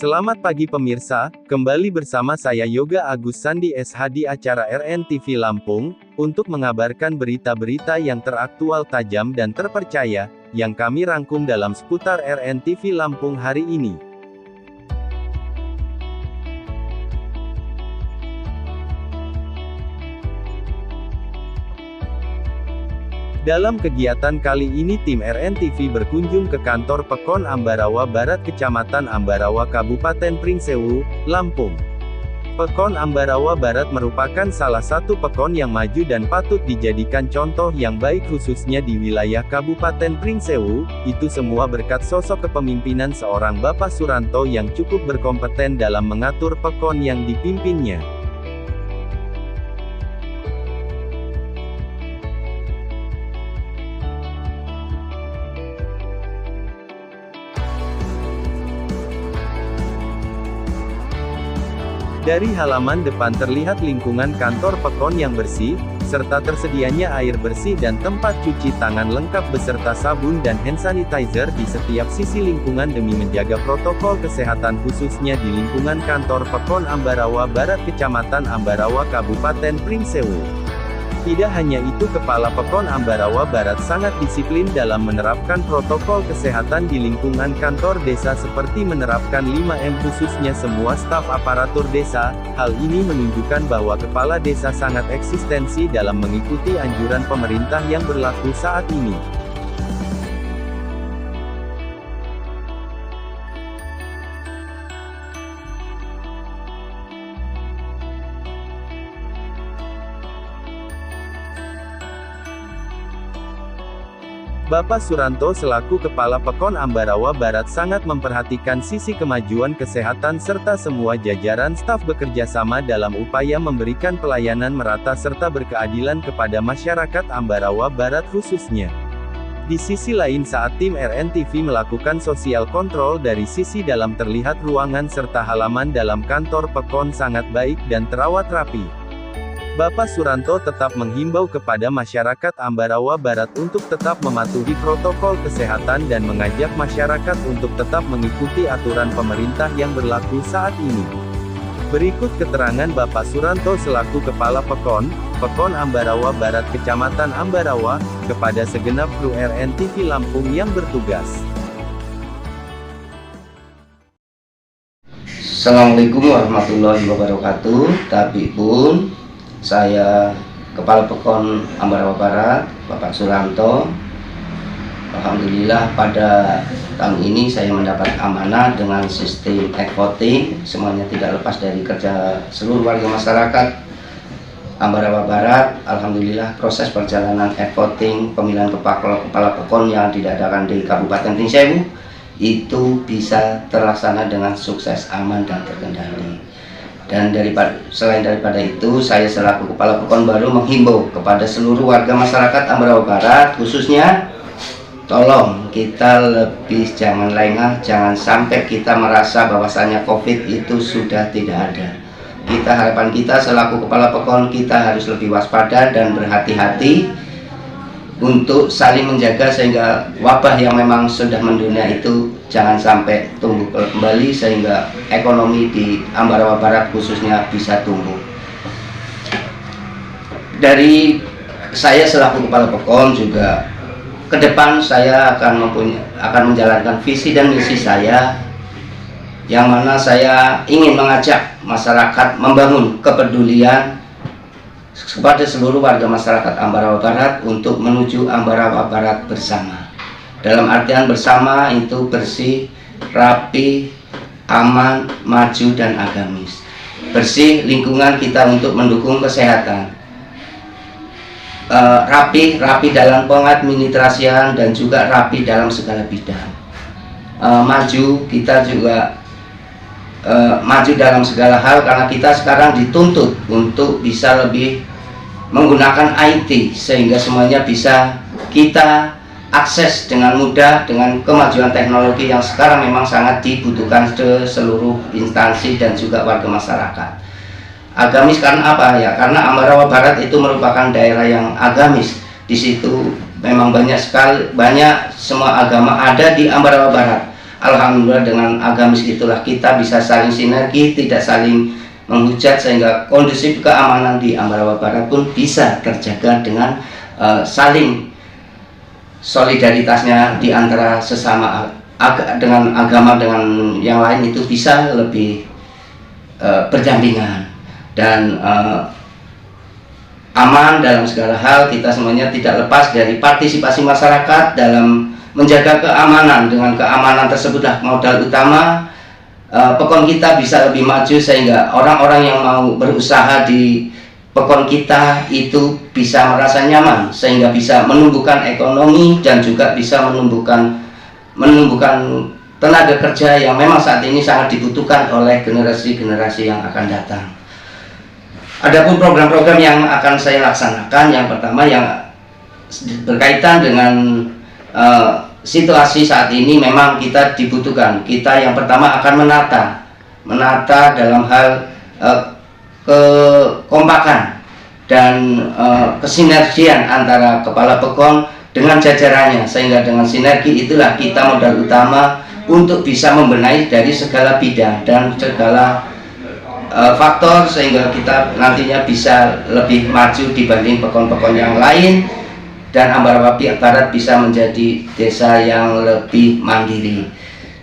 Selamat pagi pemirsa, kembali bersama saya Yoga Agus Sandi SH di acara RNTV Lampung, untuk mengabarkan berita-berita yang teraktual, tajam dan terpercaya, yang kami rangkum dalam seputar RNTV Lampung hari ini. Dalam kegiatan kali ini tim RNTV berkunjung ke kantor Pekon Ambarawa Barat Kecamatan Ambarawa Kabupaten Pringsewu, Lampung. Pekon Ambarawa Barat merupakan salah satu pekon yang maju dan patut dijadikan contoh yang baik khususnya di wilayah Kabupaten Pringsewu, itu semua berkat sosok kepemimpinan seorang Bapak Suranto yang cukup berkompeten dalam mengatur pekon yang dipimpinnya. Dari halaman depan terlihat lingkungan kantor Pekon yang bersih, serta tersedianya air bersih dan tempat cuci tangan lengkap beserta sabun dan hand sanitizer di setiap sisi lingkungan demi menjaga protokol kesehatan khususnya di lingkungan kantor Pekon Ambarawa Barat Kecamatan Ambarawa Kabupaten Pringsewu. Tidak hanya itu, Kepala Pekon Ambarawa Barat sangat disiplin dalam menerapkan protokol kesehatan di lingkungan kantor desa seperti menerapkan 5M khususnya semua staf aparatur desa. Hal ini menunjukkan bahwa Kepala Desa sangat eksistensi dalam mengikuti anjuran pemerintah yang berlaku saat ini. Bapak Suranto selaku Kepala Pekon Ambarawa Barat sangat memperhatikan sisi kemajuan kesehatan serta semua jajaran staf bekerja sama dalam upaya memberikan pelayanan merata serta berkeadilan kepada masyarakat Ambarawa Barat khususnya. Di sisi lain, saat tim RNTV melakukan sosial kontrol dari sisi dalam, terlihat ruangan serta halaman dalam kantor Pekon sangat baik dan terawat rapi. Bapak Suranto tetap menghimbau kepada masyarakat Ambarawa Barat untuk tetap mematuhi protokol kesehatan dan mengajak masyarakat untuk tetap mengikuti aturan pemerintah yang berlaku saat ini. Berikut keterangan Bapak Suranto selaku Kepala Pekon Ambarawa Barat Kecamatan Ambarawa, kepada segenap kru RNTV Lampung yang bertugas. Assalamualaikum warahmatullahi wabarakatuh. Tapi pun saya Kepala Pekon Ambarawa Barat, Bapak Suranto. Alhamdulillah pada tahun ini saya mendapat amanah dengan sistem e-voting. Semuanya tidak lepas dari kerja seluruh warga masyarakat Ambarawa Barat. Alhamdulillah proses perjalanan e-voting pemilihan Kepala Pekon yang diadakan di Kabupaten Pringsewu itu bisa terlaksana dengan sukses, aman dan terkendali. Dan selain daripada itu, saya selaku Kepala Pekon baru menghimbau kepada seluruh warga masyarakat Ambarawa Barat khususnya, tolong kita lebih jangan lengah, jangan sampai kita merasa bahwasannya COVID itu sudah tidak ada. Harapan kita selaku Kepala Pekon, kita harus lebih waspada dan berhati-hati untuk saling menjaga sehingga wabah yang memang sudah mendunia itu jangan sampai tumbuh kembali, sehingga ekonomi di Ambarawa Barat khususnya bisa tumbuh. Dari saya selaku Kepala Pekon juga ke depan saya akan menjalankan visi dan misi saya, yang mana saya ingin mengajak masyarakat membangun kepedulian kepada seluruh warga masyarakat Ambarawa Barat untuk menuju Ambarawa Barat bersama. Dalam artian bersama itu bersih, rapi, aman, maju dan agamis. Bersih lingkungan kita untuk mendukung kesehatan. Rapi dalam pengadministrasian dan juga rapi dalam segala bidang. Maju, kita juga maju dalam segala hal, karena kita sekarang dituntut untuk bisa lebih menggunakan IT sehingga semuanya bisa kita akses dengan mudah dengan kemajuan teknologi yang sekarang memang sangat dibutuhkan ke seluruh instansi dan juga warga masyarakat. Agamis karena apa ya? Karena Ambarawa Barat itu merupakan daerah yang agamis. Di situ memang banyak semua agama ada di Ambarawa Barat. alhamdulillah dengan agamis itulah kita bisa saling sinergi, tidak saling menghujat, sehingga kondusif keamanan di Ambarawa Barat pun bisa terjaga dengan saling solidaritasnya di antara sesama dengan agama dengan yang lain itu bisa lebih berdampingan dan aman dalam segala hal. Kita semuanya tidak lepas dari partisipasi masyarakat dalam menjaga keamanan. Dengan keamanan tersebutlah modal utama PEKON kita bisa lebih maju, sehingga orang-orang yang mau berusaha di PEKON kita itu bisa merasa nyaman, sehingga bisa menumbuhkan ekonomi dan juga bisa menumbuhkan tenaga kerja yang memang saat ini sangat dibutuhkan oleh generasi-generasi yang akan datang. Adapun program-program yang akan saya laksanakan, yang pertama yang berkaitan dengan situasi saat ini memang kita dibutuhkan. Kita yang pertama akan menata dalam hal kekompakan dan kesinergian antara kepala PEKON dengan jajarannya, sehingga dengan sinergi itulah kita modal utama untuk bisa membenahi dari segala bidang dan segala faktor, sehingga kita nantinya bisa lebih maju dibanding PEKON-PEKON yang lain, dan Ambarawa Barat bisa menjadi desa yang lebih mandiri.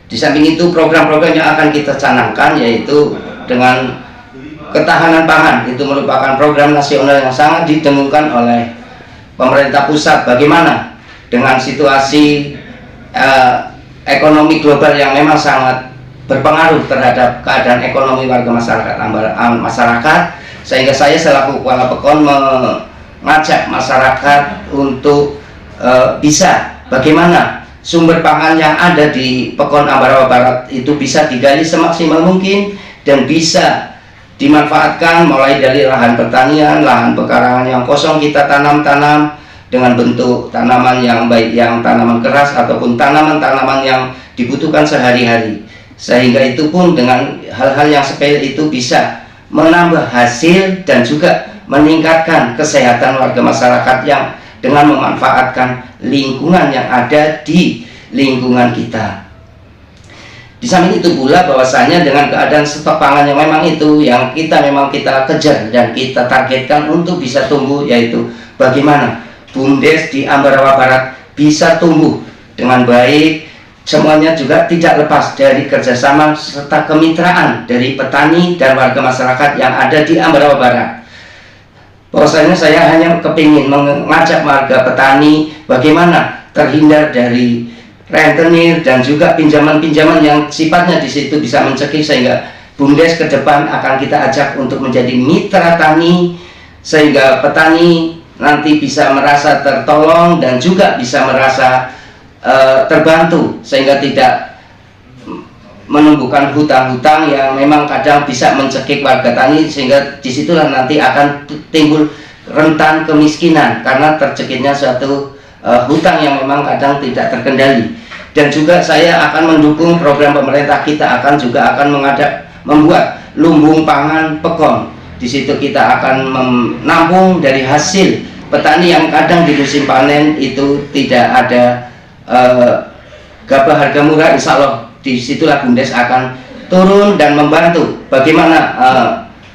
Di samping itu, program-program yang akan kita canangkan yaitu dengan ketahanan pangan, itu merupakan program nasional yang sangat didengungkan oleh pemerintah pusat. Bagaimana dengan situasi ekonomi global yang memang sangat berpengaruh terhadap keadaan ekonomi warga masyarakat, sehingga saya selaku kepala PEKON mengajak masyarakat untuk bisa bagaimana sumber pangan yang ada di PEKON Ambarawa Barat itu bisa digali semaksimal mungkin dan bisa dimanfaatkan, mulai dari lahan pertanian, lahan pekarangan yang kosong kita tanam dengan bentuk tanaman yang baik, yang tanaman keras ataupun tanaman-tanaman yang dibutuhkan sehari-hari, sehingga itu pun dengan hal-hal yang sepele itu bisa menambah hasil dan juga meningkatkan kesehatan warga masyarakat yang dengan memanfaatkan lingkungan yang ada di lingkungan kita. Di samping itu pula bahwasanya dengan keadaan stok pangan yang memang itu yang kita kejar dan kita targetkan untuk bisa tumbuh, yaitu bagaimana BUMDes di Ambarawa Barat bisa tumbuh dengan baik. Semuanya juga tidak lepas dari kerjasama serta kemitraan dari petani dan warga masyarakat yang ada di Ambarawa Barat. Bahwasanya saya hanya kepingin mengajak warga petani bagaimana terhindar dari rentenir dan juga pinjaman-pinjaman yang sifatnya di situ bisa mencekik, sehingga BUMDes ke depan akan kita ajak untuk menjadi mitra tani, sehingga petani nanti bisa merasa tertolong dan juga bisa merasa terbantu, sehingga tidak menumbuhkan hutang-hutang yang memang kadang bisa mencekik warga tani, sehingga disitulah nanti akan timbul rentan kemiskinan karena tercekiknya suatu hutang yang memang kadang tidak terkendali. Dan juga saya akan mendukung program pemerintah, kita juga akan membuat lumbung pangan PEKON. Di situ kita akan menampung dari hasil petani yang kadang di musim panen itu tidak ada gabah harga murah. Insya Allah disitulah BUMDes akan turun dan membantu bagaimana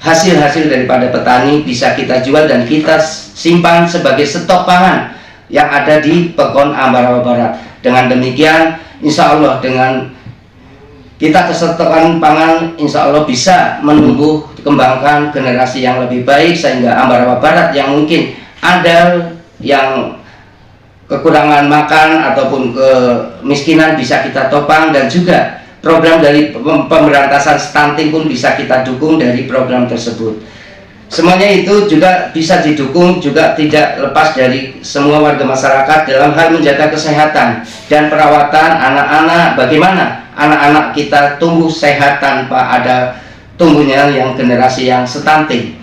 hasil-hasil daripada petani bisa kita jual dan kita simpan sebagai stok pangan yang ada di PEKON Ambarawa Barat. Dengan demikian, insya Allah dengan kita kestokan pangan, insya Allah bisa menumbuh kembangkan generasi yang lebih baik, sehingga Ambarawa Barat yang mungkin ada yang kekurangan makan ataupun kemiskinan bisa kita topang, dan juga program dari pemberantasan stunting pun bisa kita dukung dari program tersebut. Semuanya itu juga bisa didukung, juga tidak lepas dari semua warga masyarakat dalam hal menjaga kesehatan dan perawatan anak-anak. Bagaimana anak-anak kita tumbuh sehat tanpa ada tumbuhnya yang generasi yang stunting.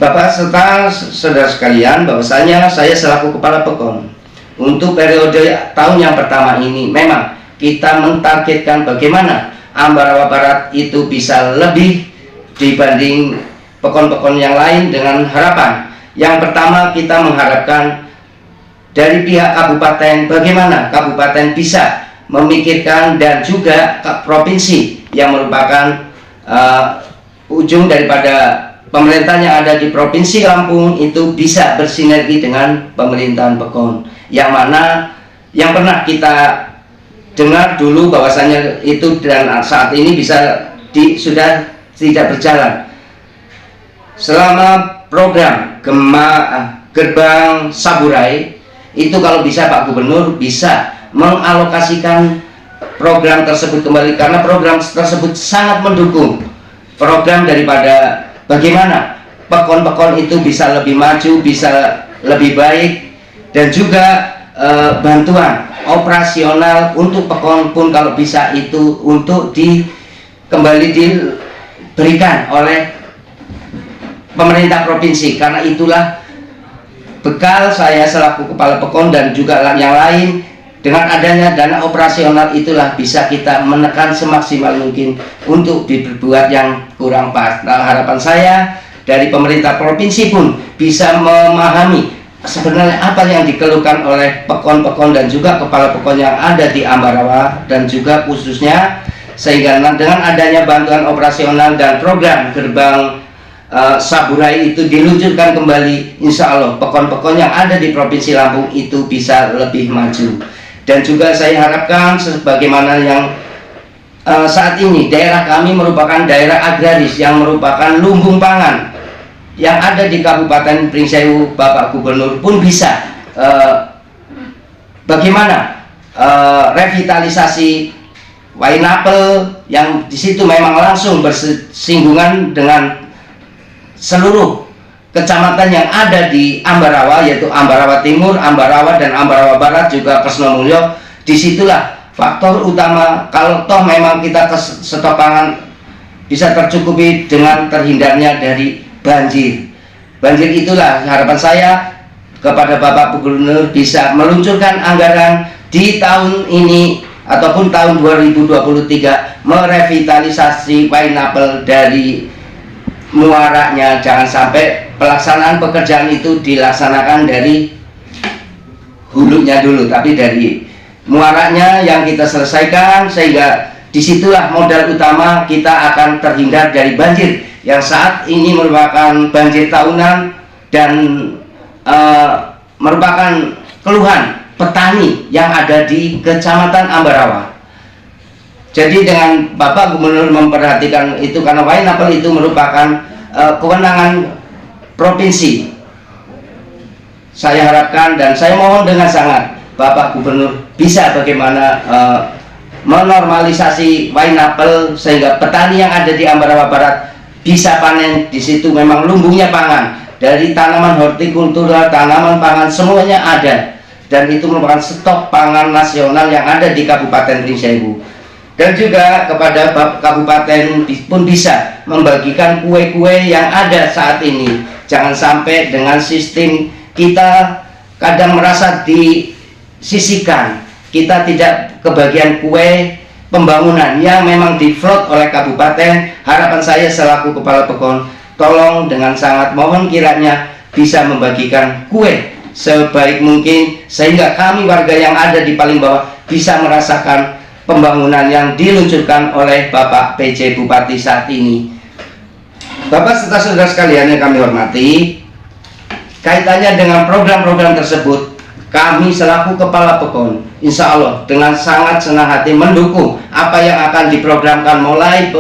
Bapak serta saudara sekalian, bahwasanya saya selaku kepala PEKON untuk periode tahun yang pertama ini memang kita mentargetkan bagaimana Ambarawa Barat itu bisa lebih dibanding PEKON-PEKON yang lain, dengan harapan yang pertama kita mengharapkan dari pihak kabupaten bagaimana kabupaten bisa memikirkan, dan juga ke provinsi yang merupakan ujung daripada pemerintah yang ada di Provinsi Lampung itu bisa bersinergi dengan pemerintahan Pekon, yang mana yang pernah kita dengar dulu bahwasanya itu dan saat ini sudah tidak berjalan. Selama program Gerbang Saburai itu, kalau bisa Pak Gubernur bisa mengalokasikan program tersebut kembali, karena program tersebut sangat mendukung program daripada bagaimana Pekon-Pekon itu bisa lebih maju, bisa lebih baik, dan juga bantuan operasional untuk Pekon pun kalau bisa itu untuk kembali diberikan oleh pemerintah provinsi. Karena itulah bekal saya selaku kepala Pekon dan juga yang lain, dengan adanya dana operasional itulah bisa kita menekan semaksimal mungkin untuk diperbuat yang kurang pas. Nah, harapan saya dari pemerintah provinsi pun bisa memahami sebenarnya apa yang dikeluhkan oleh Pekon-Pekon dan juga kepala Pekon yang ada di Ambarawa dan juga khususnya, sehingga dengan adanya bantuan operasional dan program Gerbang Saburai itu diluncurkan kembali, insya Allah Pekon-Pekon yang ada di Provinsi Lampung itu bisa lebih maju. Dan juga saya harapkan sebagaimana yang saat ini daerah kami merupakan daerah agraris yang merupakan lumbung pangan yang ada di Kabupaten Pringsewu, Bapak Gubernur pun bisa bagaimana revitalisasi Wainapel yang di situ memang langsung bersinggungan dengan seluruh kecamatan yang ada di Ambarawa, yaitu Ambarawa Timur, Ambarawa, dan Ambarawa Barat, juga Kresnomulyo. Disitulah faktor utama kalau toh memang kita stok pangan bisa tercukupi dengan terhindarnya dari banjir. Banjir itulah harapan saya kepada Bapak Gubernur bisa meluncurkan anggaran di tahun ini ataupun tahun 2023 merevitalisasi Wainapel dari muaranya. Jangan sampai pelaksanaan pekerjaan itu dilaksanakan dari hulunya dulu, tapi dari muaranya yang kita selesaikan, sehingga disitulah modal utama kita akan terhindar dari banjir yang saat ini merupakan banjir tahunan dan merupakan keluhan petani yang ada di Kecamatan Ambarawa. Jadi dengan Bapak Gubernur memperhatikan itu, karena Wainapel itu merupakan kewenangan provinsi, saya harapkan dan saya mohon dengan sangat Bapak Gubernur bisa bagaimana menormalisasi Wainapel sehingga petani yang ada di Ambarawa Barat bisa panen. Di situ memang lumbungnya pangan, dari tanaman hortikultura, tanaman pangan semuanya ada, dan itu merupakan stok pangan nasional yang ada di Kabupaten Pringsewu. Dan juga kepada kabupaten pun bisa membagikan kue-kue yang ada saat ini. Jangan sampai dengan sistem kita kadang merasa disisihkan, kita tidak kebagian kue pembangunan yang memang diflot oleh kabupaten. Harapan saya selaku kepala Pekon, tolong dengan sangat mohon kiranya bisa membagikan kue sebaik mungkin, sehingga kami warga yang ada di paling bawah bisa merasakan pembangunan yang diluncurkan oleh Bapak PJ Bupati saat ini. Bapak serta saudara sekalian yang kami hormati, kaitannya dengan program-program tersebut, kami selaku kepala Pekon insya Allah dengan sangat senang hati mendukung apa yang akan diprogramkan, mulai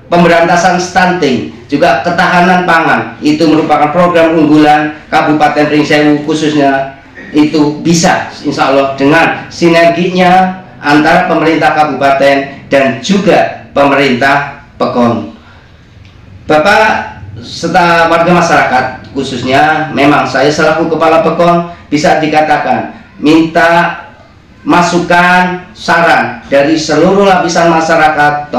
pemberantasan stunting, juga ketahanan pangan. Itu merupakan program unggulan Kabupaten Pringsewu khususnya, itu bisa insya Allah dengan sinerginya antara pemerintah kabupaten dan juga pemerintah Pekon. Bapak serta warga masyarakat khususnya, memang saya selaku kepala Pekon bisa dikatakan minta masukan, saran dari seluruh lapisan masyarakat,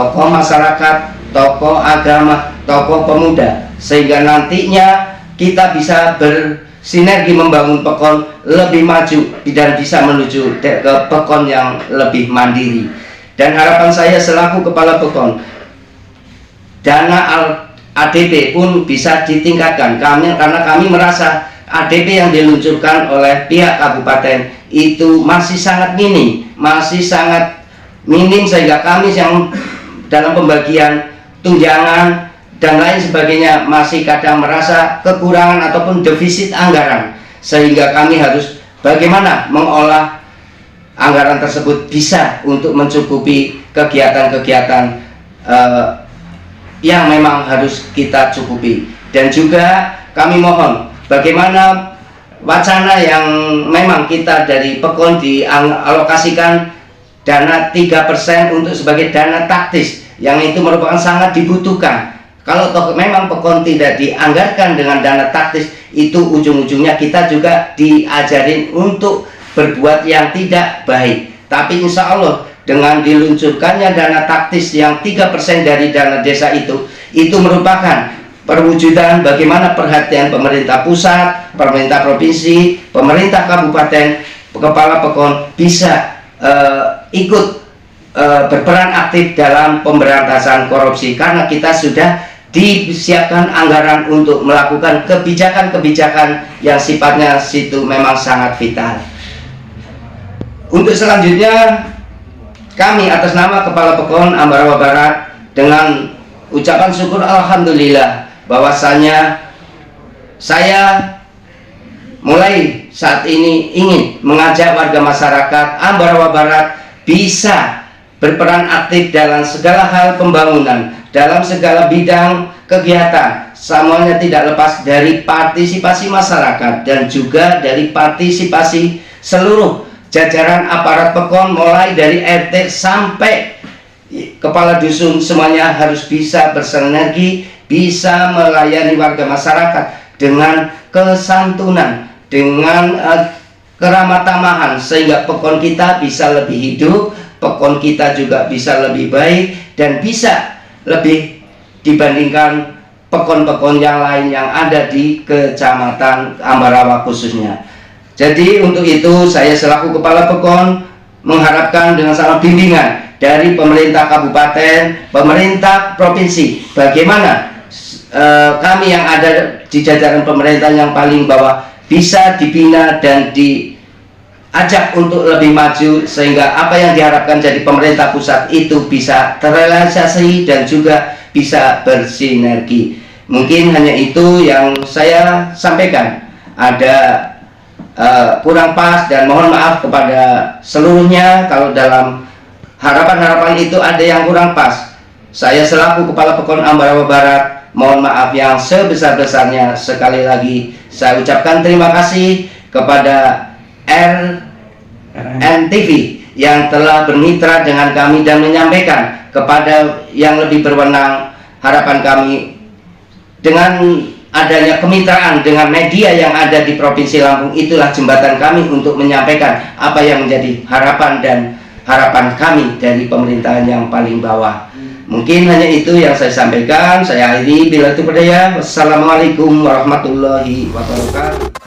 tokoh agama, tokoh pemuda, sehingga nantinya kita bisa bersinergi membangun Pekon lebih maju dan bisa menuju ke Pekon yang lebih mandiri. Dan harapan saya selaku kepala Pekon, dana ADB pun bisa ditingkatkan karena kami merasa ADP yang diluncurkan oleh pihak kabupaten itu masih sangat minim, sehingga kami yang dalam pembagian tunjangan dan lain sebagainya masih kadang merasa kekurangan ataupun defisit anggaran, sehingga kami harus bagaimana mengolah anggaran tersebut bisa untuk mencukupi kegiatan-kegiatan yang memang harus kita cukupi. Dan juga kami mohon bagaimana wacana yang memang kita dari PEKON dialokasikan dana 3% untuk sebagai dana taktis, yang itu merupakan sangat dibutuhkan. Kalau toh memang PEKON tidak dianggarkan dengan dana taktis, itu ujung-ujungnya kita juga diajarin untuk berbuat yang tidak baik. Tapi insya Allah dengan diluncurkannya dana taktis yang 3% dari dana desa itu merupakan perwujudan bagaimana perhatian pemerintah pusat, pemerintah provinsi, pemerintah kabupaten, kepala PEKON bisa ikut berperan aktif dalam pemberantasan korupsi, karena kita sudah disiapkan anggaran untuk melakukan kebijakan-kebijakan yang sifatnya situ memang sangat vital. Untuk selanjutnya, kami atas nama Kepala PEKON Ambarawa Barat dengan ucapan syukur alhamdulillah bahwasanya saya mulai saat ini ingin mengajak warga masyarakat Ambarawa Barat bisa berperan aktif dalam segala hal pembangunan, dalam segala bidang kegiatan. Semuanya tidak lepas dari partisipasi masyarakat dan juga dari partisipasi seluruh jajaran aparat PEKON, mulai dari RT sampai kepala dusun, semuanya harus bisa bersinergi, bisa melayani warga masyarakat dengan kesantunan, dengan keramah tamahan, sehingga PEKON kita bisa lebih hidup, PEKON kita juga bisa lebih baik dan bisa lebih dibandingkan PEKON-PEKON yang lain yang ada di Kecamatan Ambarawa khususnya. Jadi untuk itu saya selaku Kepala PEKON mengharapkan dengan sangat bimbingan dari pemerintah kabupaten, pemerintah provinsi, bagaimana kami yang ada di jajaran pemerintah yang paling bawah bisa dibina dan diajak untuk lebih maju, sehingga apa yang diharapkan dari pemerintah pusat itu bisa terrealisasi dan juga bisa bersinergi. Mungkin hanya itu yang saya sampaikan. Ada kurang pas dan mohon maaf kepada seluruhnya kalau dalam harapan-harapan itu ada yang kurang pas. Saya selaku Kepala PEKON Ambarawa Barat mohon maaf yang sebesar-besarnya. Sekali lagi saya ucapkan terima kasih kepada RNTV yang telah bermitra dengan kami dan menyampaikan kepada yang lebih berwenang. Harapan kami dengan adanya kemitraan dengan media yang ada di Provinsi Lampung, itulah jembatan kami untuk menyampaikan apa yang menjadi harapan dan harapan kami dari pemerintahan yang paling bawah. Mungkin hanya itu yang saya sampaikan. Saya akhiri, bila itu berdaya. Wassalamualaikum warahmatullahi wabarakatuh.